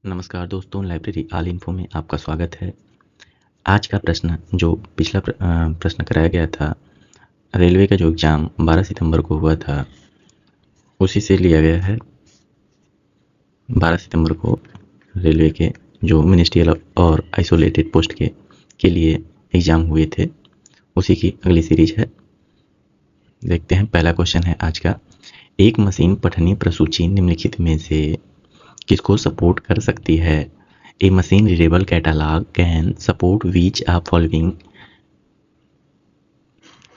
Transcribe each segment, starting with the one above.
नमस्कार दोस्तों, library all info में आपका स्वागत है। आज का प्रश्न जो पिछला प्रश्न कराया गया था, रेलवे का जो एग्ज़ाम 12 सितंबर को हुआ था, उसी से लिया गया है। 12 सितंबर को रेलवे के जो मिनिस्ट्रियल और आइसोलेटेड पोस्ट के लिए एग्ज़ाम हुए थे, उसी की अगली सीरीज है। देखते हैं, पहला क्वेश्चन है आज का। एक मशीन पठनीय प्रसूची निम्नलिखित में से किसको सपोर्ट कर सकती है? A machine readable catalogue can support which of following.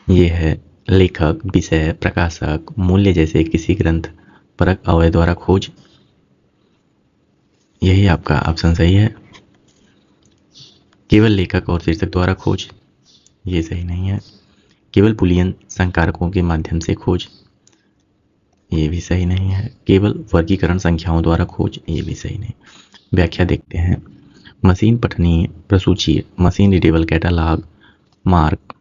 ये है लेखक, विषय, प्रकाशक, मूल्य जैसे किसी ग्रंथ परक अवयव द्वारा खोज। यही आपका ऑप्शन सही है। केवल लेखक और शीर्षक द्वारा खोज, ये सही नहीं है। केवल बुलियन संकारकों के माध्यम से खोज, ये भी सही नहीं है। केवल वर्गीकरण संख्याओं द्वारा खोज, ये भी सही नहीं। व्याख्या देखते हैं। मशीन पठनीय प्रसूची, मशीन रीडेबल कैटालॉग, मार्क,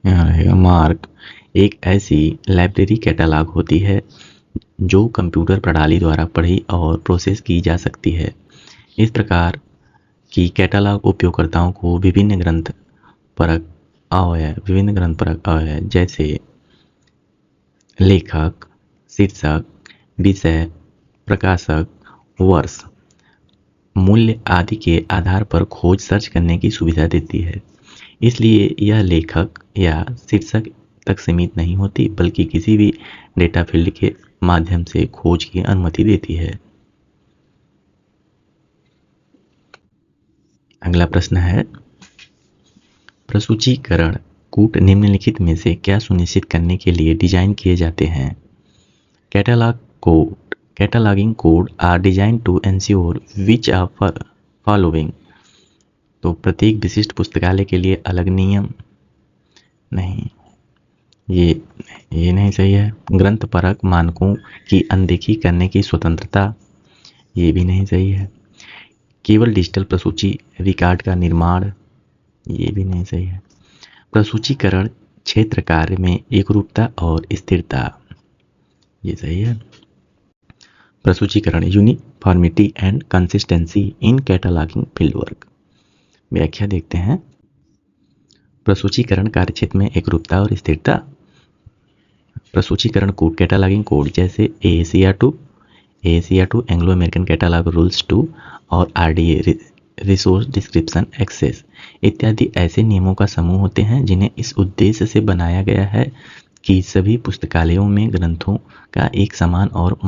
यहाँ रहेगा मार्क, एक ऐसी लाइब्रेरी कैटालॉग होती है जो कंप्यूटर प्रणाली द्वारा पढ़ी और प्रोसेस की जा सकती है। इस प्रकार की कैटालॉग उपयोगकर्ताओं को विभिन्न ग्रंथ परक अवयव जैसे लेखक, शीर्षक, विषय, प्रकाशक, वर्ष, मूल्य आदि के आधार पर खोज सर्च करने की सुविधा देती है। इसलिए यह लेखक या शीर्षक तक सीमित नहीं होती, बल्कि किसी भी डेटा फील्ड के माध्यम से खोज की अनुमति देती है। अगला प्रश्न है, प्रसूचीकरण कूट निम्नलिखित में से क्या सुनिश्चित करने के लिए डिजाइन किए जाते हैं? Cataloguing code are design to ensure which of following. तो प्रत्येक विशिष्ट पुस्तकालय के लिए अलग नियम नहीं, ये नहीं सही है। ग्रंथ परक मानकों की अनदेखी करने की स्वतंत्रता, ये भी नहीं सही है। केवल डिजिटल प्रसूची रिकॉर्ड का निर्माण, ये भी नहीं सही है। प्रसूचीकरण क्षेत्र कार्य में एकरूपता और स्थिरता, ये सही है। प्रसूचीकरण uniformity and consistency in cataloguing field work. व्याख्या देखते हैं। प्रसूचीकरण कार्यक्षेत्र में एकरूपता और स्थिरता। प्रसूचीकरण कोड कैटालॉगिंग कोड जैसे AACR2 Anglo American catalogue rules 2 और RDA रिसोर्स डिस्क्रिप्शन एक्सेस इत्यादि ऐसे नियमों का समूह होते हैं जिन्हें इस उद्देश्य से बनाया गया है कि सभी पुस्तकालयों में ग्रंथों का एक समान और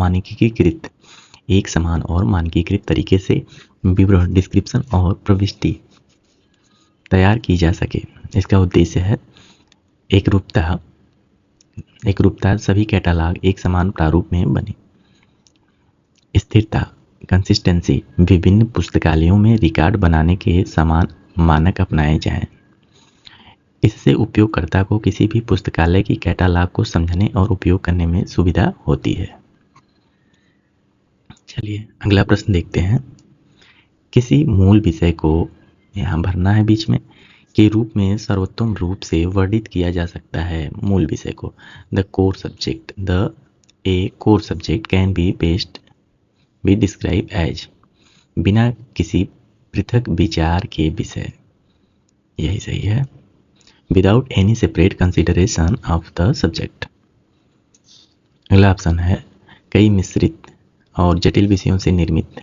मानकीकृत तरीके से विवरण, डिस्क्रिप्शन और प्रविष्टि तैयार की जा सके। इसका उद्देश्य है एकरूपता, सभी कैटालॉग एक समान प्रारूप में बने। स्थिरता, कंसिस्टेंसी, विभिन्न पुस्तकालयों में रिकॉर्ड बनाने के समान मानक अपनाए जाएं। इससे उपयोगकर्ता को किसी भी पुस्तकालय की कैटालॉग को समझने और उपयोग करने में सुविधा होती है। चलिए अगला प्रश्न देखते हैं। किसी मूल विषय को यहाँ भरना है बीच में के रूप में सर्वोत्तम रूप से वर्णित किया जा सकता है। मूल विषय को the core subject can be best be describe as, बिना किसी पृथक विचार के विषय, यही सही है। Without any separate consideration of the subject. अगला ऑप्शन है कई मिश्रित और जटिल विषयों से निर्मित।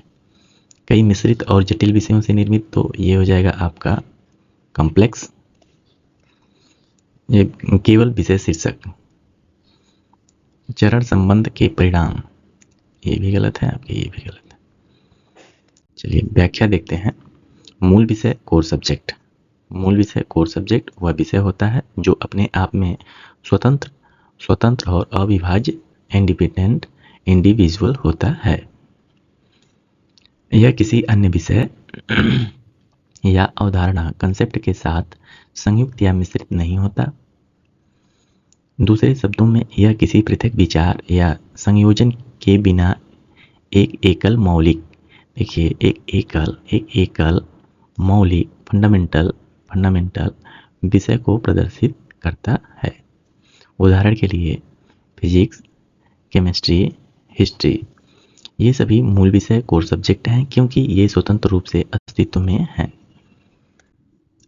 कई मिश्रित और जटिल विषयों से निर्मित, तो ये हो जाएगा आपका कॉम्प्लेक्स। ये केवल विषय शीर्षक। चरण संबंध के परिणाम, ये भी गलत है आपके, ये भी गलत है। चलिए व्याख्या देखते हैं। मूल विषय कोर सब्जेक्ट वह विषय होता है जो अपने आप में स्वतंत्र और अविभाज्य इंडिपेंडेंट इंडिविजुअल होता है। यह किसी अन्य विषय या अवधारणा कंसेप्ट के साथ संयुक्त या मिश्रित नहीं होता। दूसरे शब्दों में यह किसी पृथक विचार या संयोजन के बिना एक एकल मौलिक फंडामेंटल विषय को प्रदर्शित करता है। उदाहरण के लिए फिजिक्स, केमिस्ट्री, हिस्ट्री। ये सभी मूल विषय कोर सब्जेक्ट हैं क्योंकि ये स्वतंत्र रूप से अस्तित्व में हैं।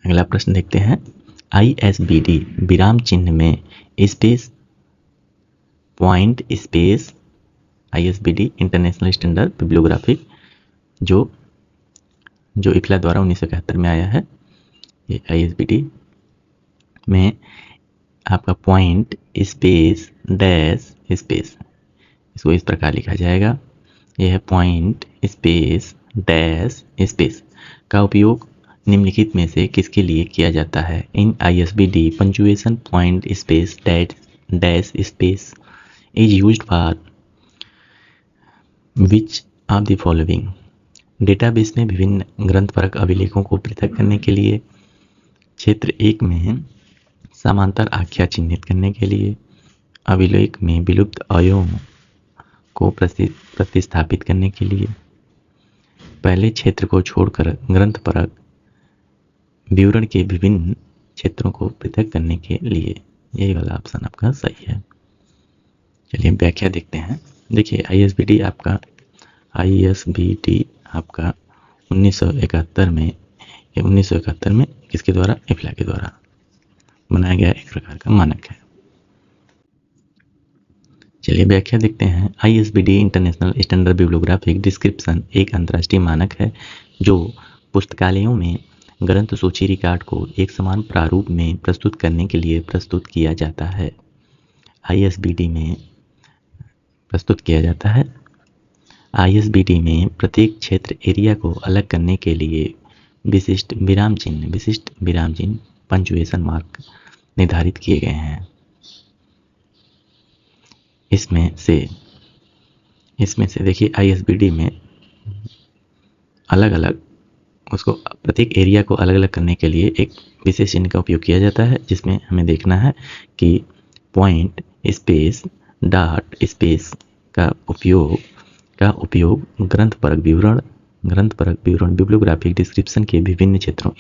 अगला प्रश्न देखते हैं। ISBD विराम चिन्ह में space, point, space, ISBD international standard bibliographic जो इफला द्वारा 1971 में आया है। ये ISBD में आपका पॉइंट, स्पेस, डैश, स्पेस, इसको इस प्रकार लिखा जाएगा। यह है पॉइंट, स्पेस, डैश, स्पेस का उपयोग निम्नलिखित में से किसके लिए किया जाता है? इन ISBD punctuation point, space, dash, space is used for which of the following? Database में विभिन्न ग्रंथपरक अभिलेखों को पृथक करने के लिए, क्षेत्र 1 में समांतर आख्या चिह्नित करने के लिए, अभिलेख में विलुप्त अवयवों को प्रतिस्थापित करने के लिए, पहले क्षेत्र को छोड़कर ग्रंथपरक विवरण के विभिन्न क्षेत्रों को पृथक करने के लिए। यही वाला ऑप्शन आपका सही है। चलिए व्याख्या देखते हैं। देखिए ISBD आपका 1971 में, ये 1971 में किसके द्वारा? इफला के द्वारा बनाया गया एक प्रकार का मानक है। चलिए व्याख्या देखते हैं। ISBD international standard bibliographic description एक अंतर्राष्ट्रीय मानक है जो पुस्तकालयों में ग्रंथ सूची रिकॉर्ड को एक समान प्रारूप में प्रस्तुत करने के लिए प्रस्तुत किया जाता है। ISBD में प्रस्तुत किया जाता है। ISBD में प्रत्येक क्षेत्र एरिया को अलग करने के लिए विशिष्ट विराम चिन्ह पंक्चुएशन मार्क निर्धारित किए गए हैं। इसमें से देखिए ISBD में अलग अलग उसको प्रत्येक एरिया को अलग अलग करने के लिए एक विशेष चिन्ह का उपयोग किया जाता है, जिसमें हमें देखना है कि पॉइंट, स्पेस, डॉट, स्पेस का उपयोग ग्रंथपरक विवरण बिब्लियोग्राफिक डिस्क्रिप्शन के विभिन्न क्षेत्रों,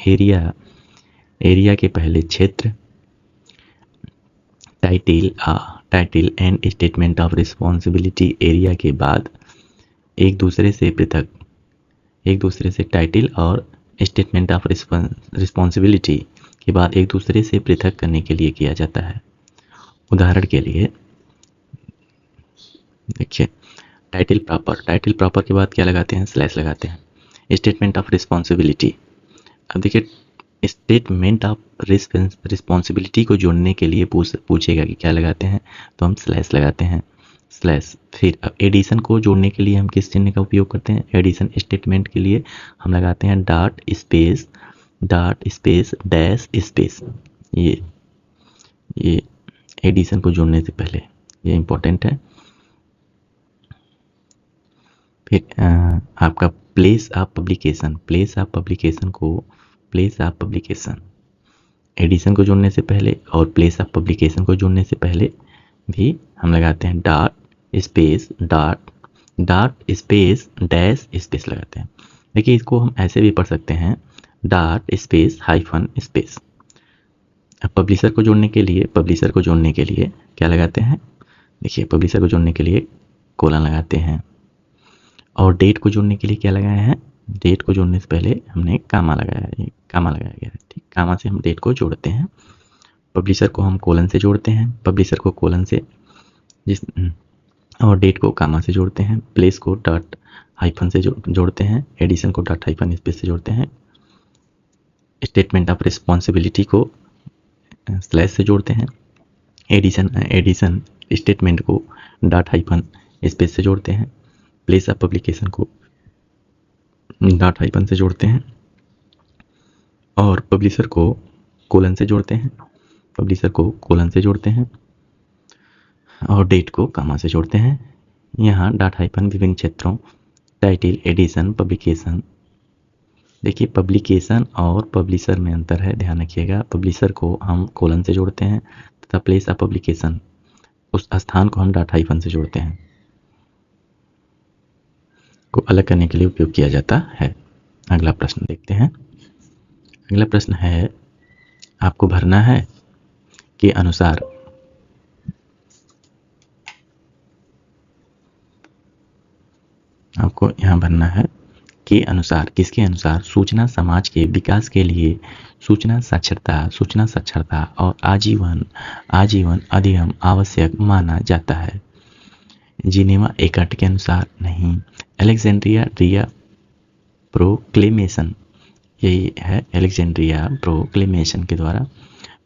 एरिया के पहले क्षेत्र, title and statement of responsibility area के बाद एक दूसरे से टाइटिल और स्टेटमेंट ऑफ रिस्पॉन्सिबिलिटी के बाद एक दूसरे से पृथक करने के लिए किया जाता है। उदाहरण के लिए देखिए टाइटिल प्रॉपर के बाद क्या लगाते हैं? स्लैश लगाते हैं। स्टेटमेंट ऑफ रिस्पॉन्सिबिलिटी, अब देखिए स्टेटमेंट ऑफ रिस्पॉन्सिबिलिटी को जोड़ने के लिए पूछेगा कि क्या लगाते हैं, तो हम स्लैश लगाते हैं, स्लैश। फिर अब एडिशन को जोड़ने के लिए हम किस चिन्ह का उपयोग करते हैं? एडिशन स्टेटमेंट के लिए हम लगाते हैं डॉट स्पेस डैश स्पेस। ये एडिशन को जोड़ने से पहले ये इम्पोर्टेंट है। फिर आपका प्लेस ऑफ पब्लिकेशन एडिशन को जोड़ने से पहले और प्लेस ऑफ पब्लिकेशन को जोड़ने से पहले भी हम लगाते हैं डॉट स्पेस डैश स्पेस लगाते हैं। देखिए इसको हम ऐसे भी पढ़ सकते हैं डॉट स्पेस हाइफन स्पेस। अब पब्लिशर को जोड़ने के लिए क्या लगाते हैं? देखिए पब्लिशर को जोड़ने के लिए कोलन लगाते हैं, और डेट को जोड़ने के लिए क्या लगाए हैं? डेट को जोड़ने से पहले हमने कामा लगाया गया है, ठीक। कामा से हम डेट को जोड़ते हैं। पब्लिशर को हम कोलन से जोड़ते हैं, पब्लिशर को कोलन से और डेट को कामा से जोड़ते हैं। प्लेस को डॉट हाइफन से जोड़ते हैं। एडिशन को डॉट हाइफन स्पेस से जोड़ते हैं। स्टेटमेंट ऑफ रिस्पॉन्सिबिलिटी को स्लैश से जोड़ते हैं। एडिशन स्टेटमेंट को डॉट हाइफन स्पेस से जोड़ते हैं। प्लेस ऑफ पब्लिकेशन को डॉट हाइफन से जोड़ते हैं, और पब्लिशर को कोलन से जोड़ते हैं, और डेट को कामा से जोड़ते हैं। यहाँ डॉट हाइफन विभिन्न क्षेत्रों, टाइटिल, एडिशन, पब्लिकेशन। देखिए पब्लिकेशन और पब्लिशर में अंतर है, ध्यान रखिएगा। पब्लिशर को हम कोलन से जोड़ते हैं तथा प्लेस ऑफ पब्लिकेशन उस स्थान को हम डॉट हाइफन से जोड़ते हैं, को अलग करने के लिए उपयोग किया जाता है। अगला प्रश्न देखते हैं। अगला प्रश्न है, आपको भरना है के अनुसार आपको यहाँ भरना है के अनुसार, किसके अनुसार सूचना समाज के विकास के लिए सूचना साक्षरता और आजीवन आजीवन अधिगम आवश्यक माना जाता है। जिनेवा एकट के अनुसार नहीं। अलेक्जेंड्रिया रिया प्रोक्लेमेशन, यही है अलेक्जेंड्रिया प्रोक्लेमेशन के द्वारा।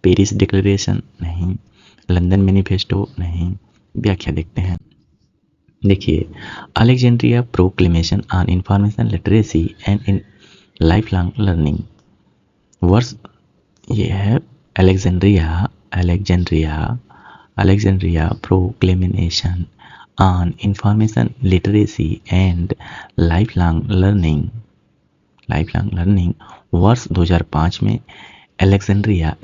पेरिस डिक्लेरेशन नहीं। लंदन मैनिफेस्टो नहीं। व्याख्या देखते हैं। देखिए, Alexandria proclamation on information literacy and in life long learning, वर्ष ये है Alexandria proclamation on information literacy and life long learning वर्ष 2005 में अलेक्जेंड्रिया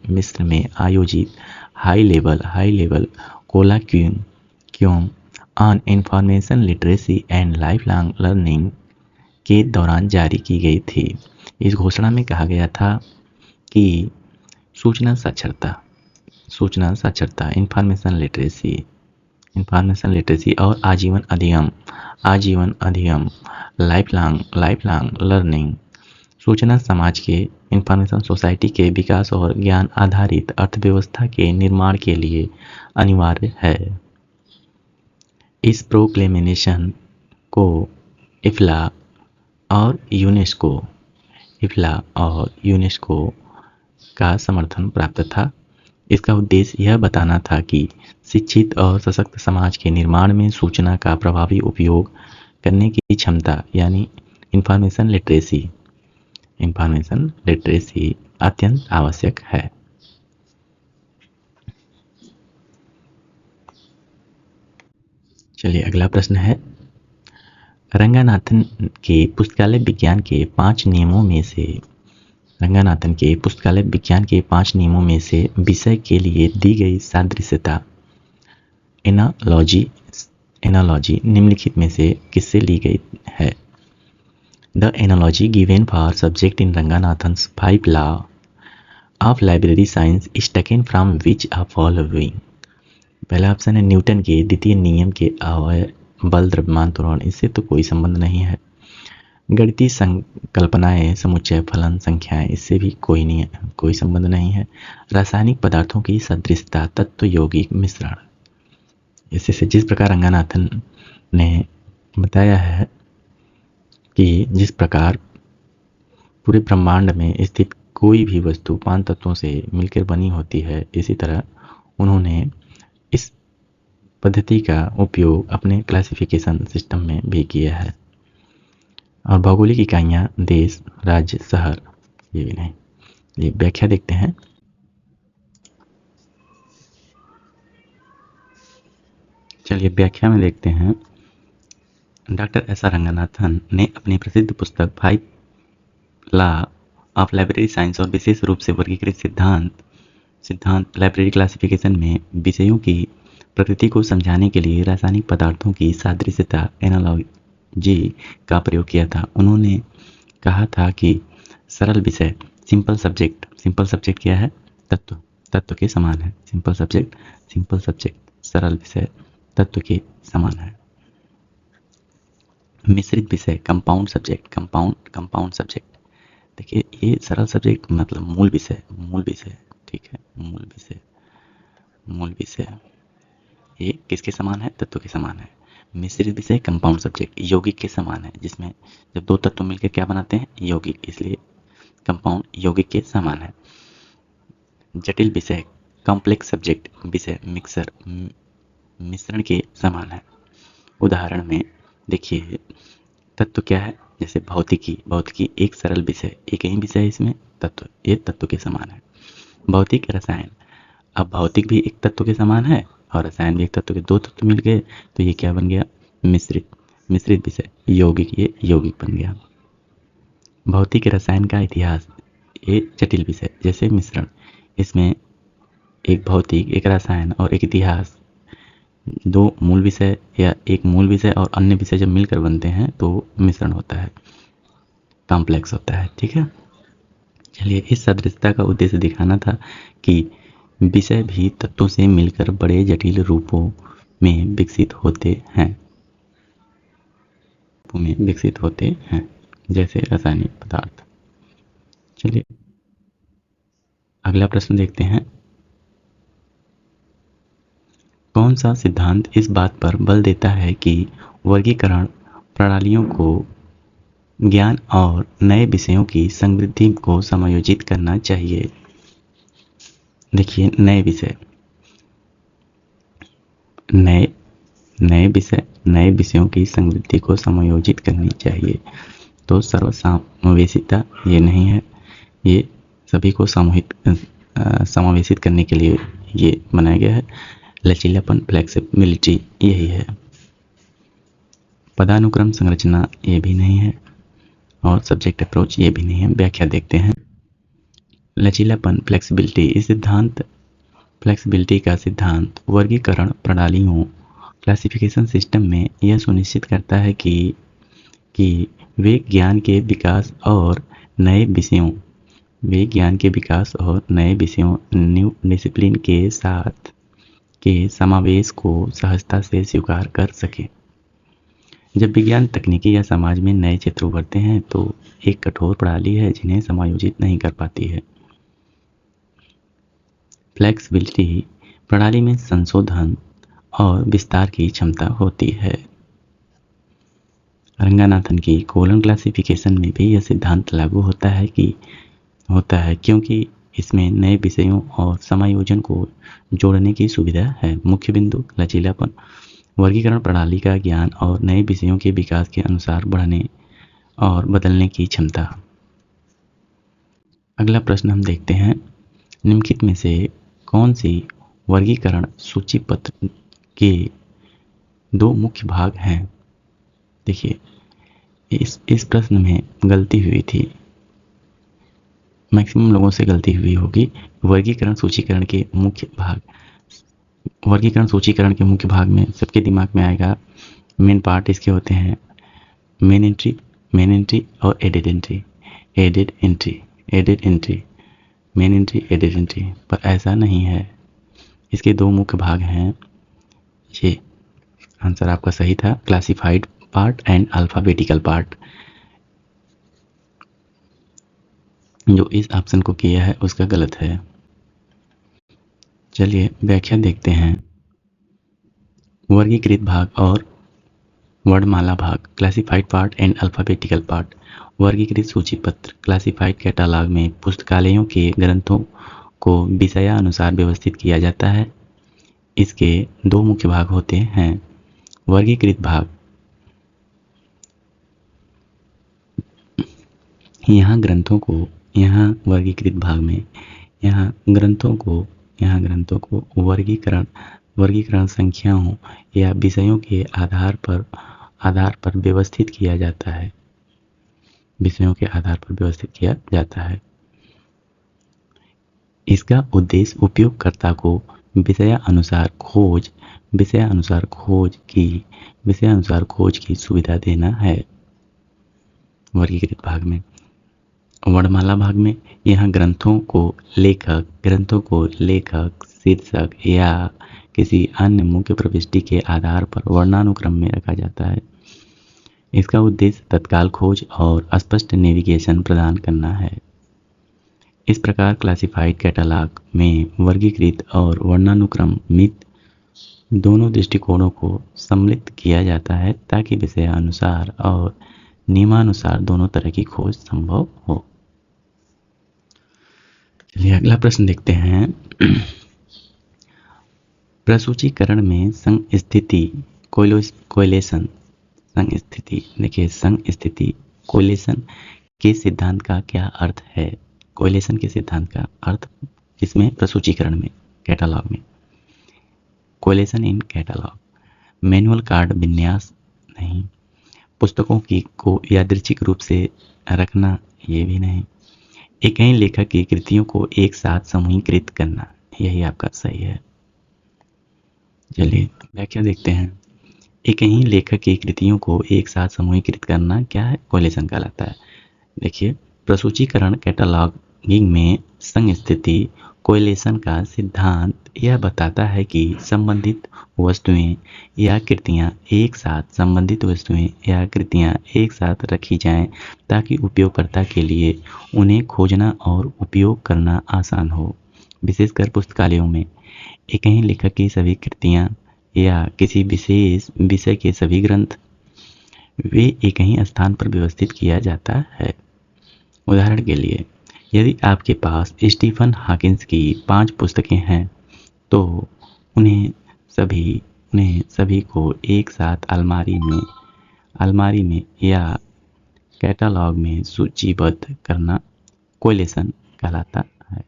मिस्र में आयोजित high level colloquium on information literacy and life long learning के दौरान जारी की गई थी। इस घोषणा में कहा गया था कि सूचना साक्षरता इंफॉर्मेशन लिटरेसी और आजीवन अधिगम लाइफ लॉन्ग लर्निंग सूचना समाज के इंफॉर्मेशन सोसाइटी के विकास और ज्ञान आधारित अर्थव्यवस्था के निर्माण के लिए अनिवार्य है। इस प्रोक्लेमेशन को इफ्ला और यूनेस्को का समर्थन प्राप्त था। इसका उद्देश्य यह बताना था कि शिक्षित और सशक्त समाज के निर्माण में सूचना का प्रभावी उपयोग करने की क्षमता यानी इंफॉर्मेशन लिटरेसी अत्यंत आवश्यक है। चलिए अगला प्रश्न है, रंगानाथन के पुस्तकालय विज्ञान के 5 नियमों में से विषय के लिए दी गई सादृश्यता एनालॉजी निम्नलिखित में से किससे ली गई है? The analogy given for subject in Ranganathan's 5 law of library science is taken from which of following? पहला ऑप्शन है न्यूटन के द्वितीय नियम के अवयव बल द्रव्यमान त्वरण, इससे तो कोई संबंध नहीं है। गणितीय संकल्पनाएं समुच्चय फलन संख्याएं, इससे भी कोई संबंध नहीं है। रासायनिक पदार्थों की सदृशता तत्व यौगिक मिश्रण, इससे जिस प्रकार रंगानाथन ने बताया है कि जिस प्रकार पूरे ब्रह्मांड में स्थित कोई भी वस्तु 5 तत्वों से मिलकर बनी होती है, इसी तरह उन्होंने इस पद्धति का उपयोग अपने क्लासिफिकेशन सिस्टम में भी किया है। और भौगोलिक इकाइयाँ देश, राज्य, शहर, ये भी नहीं। ये व्याख्या देखते हैं। चलिए व्याख्या में देखते हैं। डॉक्टर एस आर रंगनाथन ने अपनी प्रसिद्ध पुस्तक 5 लॉ ऑफ लाइब्रेरी साइंस और विशेष रूप से वर्गीकृत सिद्धांत लाइब्रेरी क्लासिफिकेशन में विषयों की प्रकृति को समझाने के लिए रासायनिक पदार्थों की सादृश्यता एनालॉजी का प्रयोग किया था। उन्होंने कहा था कि सरल विषय सिंपल सब्जेक्ट क्या है? तत्व के समान है। सिंपल सब्जेक्ट सरल विषय तत्व के समान है। मिश्रित विषय कंपाउंड सब्जेक्ट। देखिए ये सरल सब्जेक्ट मतलब मूल विषय, ठीक है, मूल विषय ये किसके समान है? तत्व के समान है। मिश्रित विषय कंपाउंड सब्जेक्ट यौगिक के समान है, जिसमें जब 2 तत्व मिलकर क्या बनाते हैं? यौगिक, इसलिए कंपाउंड यौगिक के समान है। जटिल विषय कॉम्प्लेक्स सब्जेक्ट विषय मिश्रण के समान है। उदाहरण में देखिए तत्व क्या है? जैसे भौतिकी एक सरल विषय, एक ही विषय है इसमें ये तत्व के समान है। भौतिक रसायन, अब भौतिक भी एक तत्व के समान है और रसायन भी एक तत्व के, 2 तत्व मिल गए तो ये क्या बन गया? मिश्रित विषय यौगिक, ये यौगिक बन गया। भौतिक रसायन का इतिहास ये जटिल विषय, जैसे मिश्रण, इसमें एक भौतिक, एक रसायन और एक इतिहास, 2 मूल विषय या एक मूल विषय और अन्य विषय जब मिलकर बनते हैं तो मिश्रण होता है, कॉम्प्लेक्स होता है। ठीक है, चलिए इस सदृशता का उद्देश्य दिखाना था कि विषय भी तत्वों से मिलकर बड़े जटिल रूपों में विकसित होते हैं, जैसे रासायनिक पदार्थ। चलिए अगला प्रश्न देखते हैं। कौन सा सिद्धांत इस बात पर बल देता है कि वर्गीकरण प्रणालियों को ज्ञान और नए विषयों की समृद्धि को समायोजित करना चाहिए? देखिए, नए विषय, नए विषयों की समृद्धि को समायोजित करनी चाहिए। तो सर्वसमावेशिता ये नहीं है, ये सभी को समावेशित करने के लिए ये बनाया गया है। लचीलापन, फ्लेक्सिबिलिटी, यही है। पदानुक्रम संरचना ये भी नहीं है, और सब्जेक्ट अप्रोच ये भी नहीं है। व्याख्या देखते हैं। लचीलापन, फ्लेक्सिबिलिटी का सिद्धांत वर्गीकरण प्रणालियों, क्लासिफिकेशन सिस्टम में यह सुनिश्चित करता है कि वे ज्ञान के विकास और नए विषयों, न्यू डिसिप्लिन के साथ के समावेश को सहजता से स्वीकार कर सके। जब विज्ञान, तकनीकी या समाज में नए क्षेत्र उभरते हैं तो एक कठोर प्रणाली है जिन्हें समायोजित नहीं कर पाती है। फ्लेक्सिबिलिटी प्रणाली में संशोधन और विस्तार की क्षमता होती है। रंगानाथन की कोलन क्लासिफिकेशन में भी यह सिद्धांत लागू होता है क्योंकि इसमें नए विषयों और समायोजन को जोड़ने की सुविधा है। मुख्य बिंदु लचीलापन, वर्गीकरण प्रणाली का ज्ञान और नए विषयों के विकास के अनुसार बढ़ने और बदलने की क्षमता। अगला प्रश्न हम देखते हैं। निम्नलिखित में से कौन सी वर्गीकरण सूची पत्र के दो मुख्य भाग हैं? देखिए, इस प्रश्न में गलती हुई थी, मैक्सिमम लोगों से गलती हुई होगी। वर्गीकरण सूचीकरण के मुख्य भाग में सबके दिमाग में आएगा, मेन पार्ट इसके होते हैं मेन एंट्री और added entry, main entry, added entry, पर ऐसा नहीं है। इसके दो मुख्य भाग हैं। ये आंसर आपका सही था, classified part and alphabetical part. जो इस ऑप्शन को किया है उसका गलत है। चलिए व्याख्या देखते हैं। वर्गीकृत भाग और वर्णमाला भाग, classified part and alphabetical part. वर्गीकृत सूची पत्र, क्लासिफाइड कैटालॉग में पुस्तकालयों के ग्रंथों को विषयानुसार व्यवस्थित किया जाता है। इसके दो मुख्य भाग होते हैं। वर्गीकृत भाग, यहाँ वर्गीकृत भाग में यहाँ ग्रंथों को वर्गीकरण संख्याओं या विषयों के आधार पर व्यवस्थित किया जाता है। इसका उद्देश्य उपयोगकर्ता को विषयानुसार खोज की सुविधा देना है। वर्गीकृत भाग में, वर्णमाला भाग में यहाँ ग्रंथों को लेखक, शीर्षक या किसी अन्य मुख्य प्रविष्टि के आधार पर वर्णानुक्रम में रखा जाता है। इसका उद्देश्य तत्काल खोज और स्पष्ट नेविगेशन प्रदान करना है। इस प्रकार क्लासिफाइड कैटालॉग में वर्गीकृत और वर्णानुक्रमित दोनों दृष्टिकोणों को सम्मिलित किया जाता है ताकि विषयानुसार और नियमानुसार दोनों तरह की खोज संभव हो। चलिए अगला प्रश्न देखते हैं। प्रसूचीकरण में संस्थिति कोरिलेशन, कोरिलेशन के सिद्धांत का क्या अर्थ है? कोरिलेशन के सिद्धांत का अर्थ, इसमें प्रसूचीकरण में, कैटालॉग में, कोरिलेशन इन कैटालॉग, मैनुअल कार्ड विन्यास नहीं, पुस्तकों को यादृच्छिक रूप से रखना, ये भी नहीं, एक ही लेखक की कृतियों को एक साथ समूहीकृत करना, यही आपका सही है। चलिए व्याख्या देखते हैं। एक ही लेखक की कृतियों को एक साथ समूहीकृत करना क्या है? कोरिलेशन कहलाता है। देखिए, प्रसूचीकरण कैटालॉगिंग में संस्थिति कोरिलेशन का सिद्धांत यह बताता है कि संबंधित वस्तुएं या कृतियां एक साथ रखी जाएं ताकि उपयोगकर्ता के लिए उन्हें खोजना और उपयोग करना आसान हो। विशेषकर पुस्तकालयों में एक ही लेखक की सभी कृतियां या किसी विशेष विषय के सभी ग्रंथ वे एक ही स्थान पर व्यवस्थित किया जाता है। उदाहरण के लिए, यदि आपके पास स्टीफन हॉकिंस की 5 पुस्तकें हैं तो उन्हें सभी को एक साथ अलमारी में या कैटलॉग में सूचीबद्ध करना कोरिलेशन कहलाता है।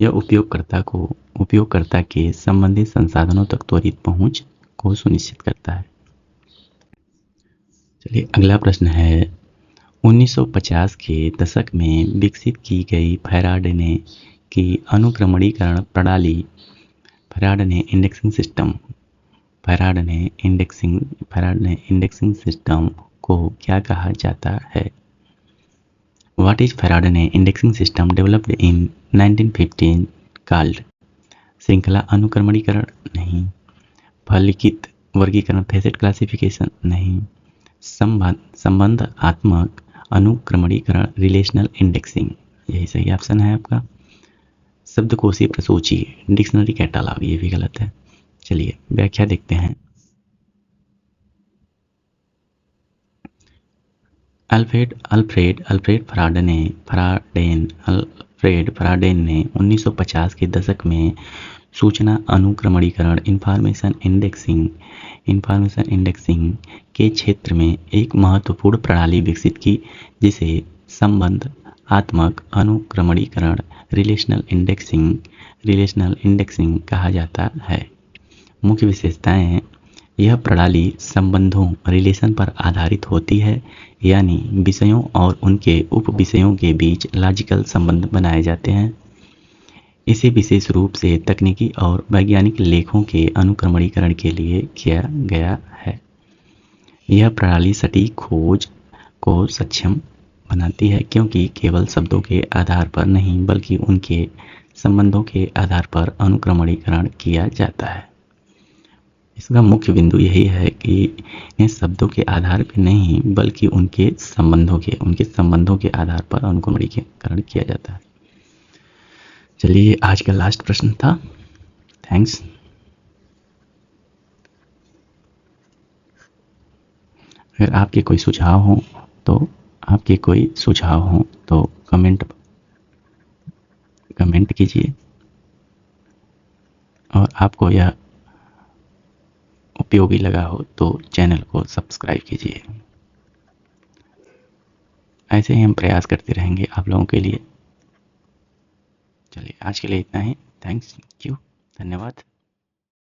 यह उपयोगकर्ता के संबंधित संसाधनों तक त्वरित पहुंच को सुनिश्चित करता है। चलिए अगला प्रश्न है, 1950 के दशक में विकसित की गई फैराडे की अनुक्रमणीकरण प्रणाली फैराडे इंडेक्सिंग सिस्टम को क्या कहा जाता है? What is Faraday indexing system developed in 1915 called? श्रृंखला अनुक्रमणीकरण? नहीं। फलिकित वर्गीकरण फेसेट क्लासिफिकेशन? नहीं। संबंधात्मक अनुक्रमणीकरण रिलेशनल इंडेक्सिंग, यही सही ऑप्शन है आपका। शब्दकोशीय प्रसूची डिक्शनरी कैटलॉग, ये भी गलत है। चलिए व्याख्या देखते हैं। अल्फ्रेड फराडेन ने 1950 के दशक में सूचना अनुक्रमणीकरण इंफॉर्मेशन इंडेक्सिंग के क्षेत्र में एक महत्वपूर्ण प्रणाली विकसित की जिसे संबंधात्मक अनुक्रमणीकरण रिलेशनल इंडेक्सिंग कहा जाता है। मुख्य विशेषताएं: यह प्रणाली संबंधों रिलेशन पर आधारित होती है, यानी विषयों और उनके उपविषयों के बीच लॉजिकल संबंध बनाए जाते हैं। इसे विशेष रूप से तकनीकी और वैज्ञानिक लेखों के अनुक्रमणीकरण के लिए किया गया है। यह प्रणाली सटीक खोज को सक्षम बनाती है क्योंकि केवल शब्दों के आधार पर नहीं बल्कि उनके संबंधों के आधार पर अनुक्रमणीकरण किया जाता है। इसका मुख्य बिंदु यही है कि इन शब्दों के आधार पर नहीं बल्कि उनके संबंधों के आधार पर अनुक्रमणीकरण किया जाता है। चलिए आज का लास्ट प्रश्न था। थैंक्स। अगर आपके कोई सुझाव हो तो कमेंट कीजिए और आपको यह उपयोगी लगा हो तो चैनल को सब्सक्राइब कीजिए। ऐसे ही हम प्रयास करते रहेंगे आप लोगों के लिए। चलिए आज के लिए इतना ही। थैंक्स यू, धन्यवाद।